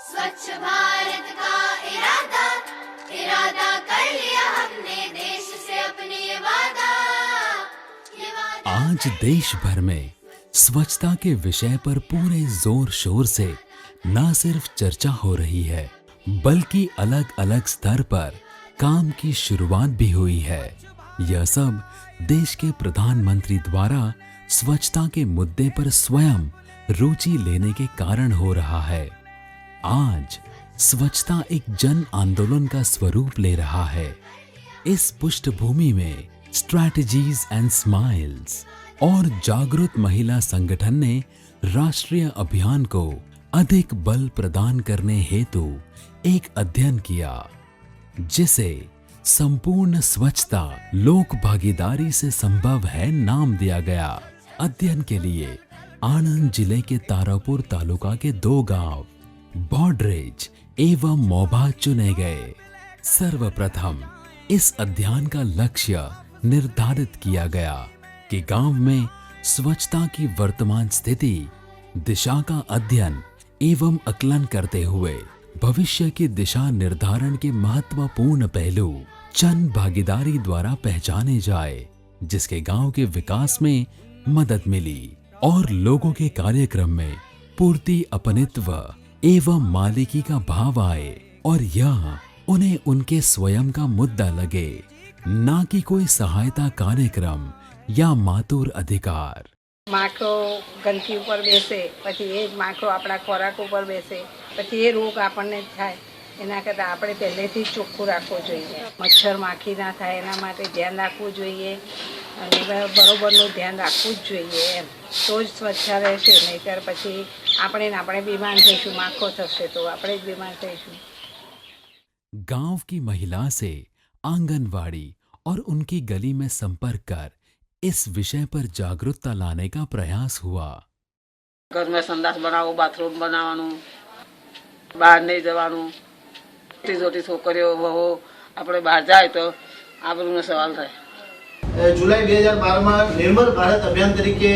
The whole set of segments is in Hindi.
स्वच्छ भारत का इरादा इरादा कर लिया हमने देश से अपने ये वादा आज देश भर में स्वच्छता के विषय पर पूरे जोर शोर से न सिर्फ चर्चा हो रही है बल्कि अलग अलग स्तर पर काम की शुरुआत भी हुई है। यह सब देश के प्रधानमंत्री द्वारा स्वच्छता के मुद्दे पर स्वयं रुचि लेने के कारण हो रहा है। आज स्वच्छता एक जन आंदोलन का स्वरूप ले रहा है। इस पृष्ठभूमि में स्ट्रैटेजीज एंड स्माइल्स और जागरूक महिला संगठन ने राष्ट्रीय अभियान को अधिक बल प्रदान करने हेतु एक अध्ययन किया जिसे संपूर्ण स्वच्छता लोक भागीदारी से संभव है नाम दिया गया। अध्ययन के लिए आणंद जिले के तारापुर तालुका के 2 गांव बॉडरेज एवं मोभा चुने गए। सर्वप्रथम इस अध्ययन का लक्ष्य निर्धारित किया गया कि गांव में स्वच्छता की वर्तमान स्थिति दिशा का अध्ययन एवं आकलन करते हुए भविष्य की दिशा निर्धारण के महत्वपूर्ण पहलू जन भागीदारी द्वारा पहचाने जाए, जिसके गांव के विकास में मदद मिली और लोगों के कार्यक्रम में पूर्ति अपनित्व एवं मालिकी का भाव आए और यह उन्हें उनके स्वयं का मुद्दा लगे, ना कि कोई सहायता कार्यक्रम या मातुर अधिकार। माखो गंदकी पर बेसे पछी ए माखो आपणा खोराक पर बेसे पछी ए रोग आपणने थाय एना करता આપણે પહેલેથી ચોખ્ખું રાખવું જોઈએ। મચ્છર માખી ના થાય એના માટે ધ્યાન રાખવું જોઈએ અને બરોબરનું ધ્યાન રાખવું જ જોઈએ એમ તો જ સ્વચ્છ રહેશે, નહીંતર પછી આપણે બીમાર થઈશું, માખો થશે તો આપણે જ બીમાર થઈશું। गांव की महिला से आंगनवाड़ी और उनकी गली में संपर्क कर इस विषय पर जागरूकता लाने का प्रयास हुआ। घर में संडास बनाओ, बाथरूम बनावानुं, बहार नहीं जवानुं, छोटी छोकरीओ वहू આપણે બહાર જાય તો આબરૂનો સવાલ થાય। જુલાઈ 2012 માં નિર્મળ ભારત અભિયાન તરીકે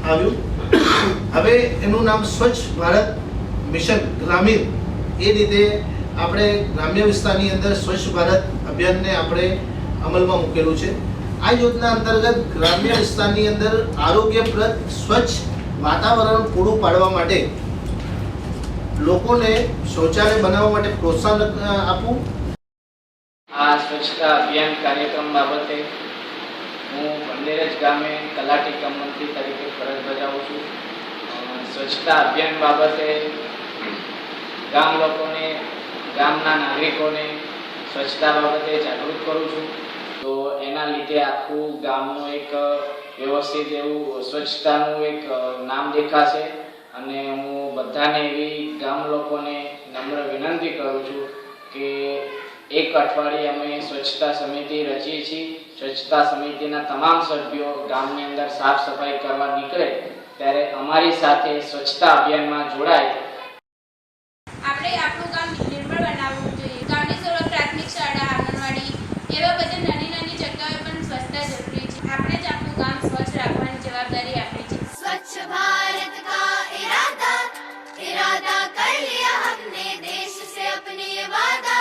આવ્યું। હવે એનું નામ સ્વચ્છ ભારત મિશન ગ્રામીણ એ રીતે આપણે ગ્રામ્ય વિસ્તારની અંદર સ્વચ્છ ભારત અભિયાનને આપણે અમલમાં મૂકેલું છે। આ યોજના અંતર્ગત ગ્રામ્ય વિસ્તારની અંદર આરોગ્યપ્રદ સ્વચ્છ વાતાવરણ પૂરું પાડવા માટે લોકોને શૌચાલય બનાવવા માટે પ્રોત્સાહન આપવું। આ સ્વચ્છતા અભિયાન કાર્યક્રમ બાબતે હું બંડેરજ ગામે તલાટી કમ મંત્રી તરીકે ફરજ બજાવું છું। સ્વચ્છતા અભિયાન બાબતે ગામ લોકોને, ગામના નાગરિકોને સ્વચ્છતા બાબતે જાગૃત કરું છું। તો એના લીધે આખું ગામનું એક વ્યવસ્થિત એવું સ્વચ્છતાનું એક નામ દેખાશે અને હું બધાને એવી ગામ લોકોને નમ્ર વિનંતી કરું છું કે એક અઠવાડિયે અમે સ્વચ્છતા સમિતિ રચીએ છીએ। સ્વચ્છતા સમિતિના તમામ સભ્યો ગામની અંદર સાફ સફાઈ કરવા નીકળે ત્યારે અમારી સાથે સ્વચ્છતા અભિયાનમાં જોડાય। આપણે આપણું ગામ નિર્મળ બનાવવું જોઈએ। ગામની સર્વ પ્રાથમિક શાળા, આંગણવાડી એવા બધા નાની નાની જગ્યાએ પણ સ્વચ્છતા જરૂરી છે। આપણે જ આપણું ગામ સ્વચ્છ રાખવાની જવાબદારી આપણી છે। स्वच्छ भारत का इरादा इरादा कर लिया हमने देश से अपने ये वादा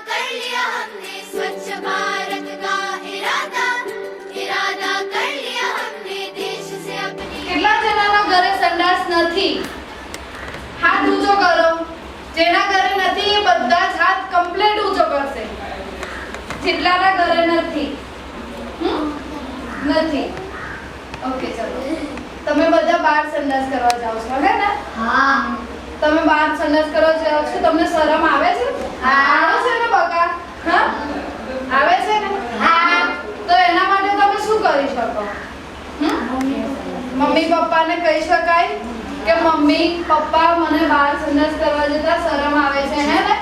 कर लिया हमने। स्वच्छ भारत का इरादा इरादा कर लिया हमने देश से अपने। કેટલા જણાના ઘરે સંડાસ નથી? હાથ ઊંચો કરો। જેના ઘરે નથી એ બધા જ હાથ કમ્પ્લીટ ઊંચો કરશે। જેટલાના ઘરે નથી નથી ઓકે ચલો તમે બધા બહાર સંડાસ કરવા જાઓ છો હે ને? હા તમે બહાર સંડાસ કરવા જાઓ છો, તમને શરમ આવે છે? હા આવે છે ને બકા? હા આવે છે ને? હા તો એના માટે તમે શું કરી શકો? મમ્મી પપ્પાને કહી શકાય કે મમ્મી પપ્પા મને બહાર સંડાસ કરવા જતા શરમ આવે છે હે ને?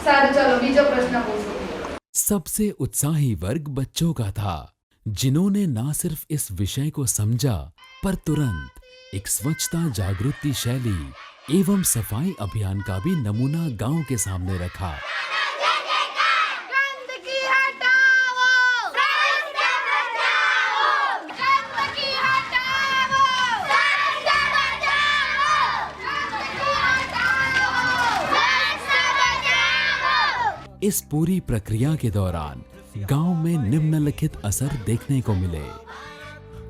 સારું ચલો બીજો પ્રશ્ન પૂછો। सबसे उत्साही वर्ग बच्चों का था जिन्होंने न सिर्फ इस विषय को समझा पर तुरंत एक स्वच्छता जागृति शैली एवं सफाई अभियान का भी नमूना गांव के सामने रखा। इस पूरी प्रक्रिया के दौरान गांव में निम्नलिखित असर देखने को मिले।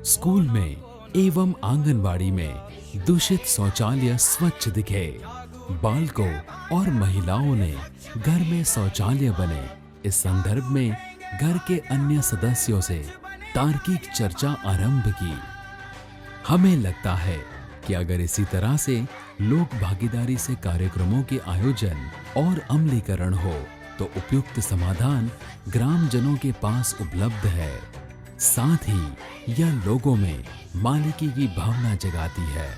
स्कूल में एवं आंगनवाड़ी में दूषित शौचालय स्वच्छ दिखे। बालकों और महिलाओं ने घर में शौचालय बने। इस संदर्भ में घर के अन्य सदस्यों से तार्किक चर्चा आरंभ की। हमें लगता है कि अगर इसी तरह से लोक भागीदारी से कार्यक्रमों के आयोजन और अमलीकरण हो तो उपयुक्त समाधान ग्रामजनों के पास उपलब्ध है। साथ ही यह लोगों में मालिकी की भावना जगाती है।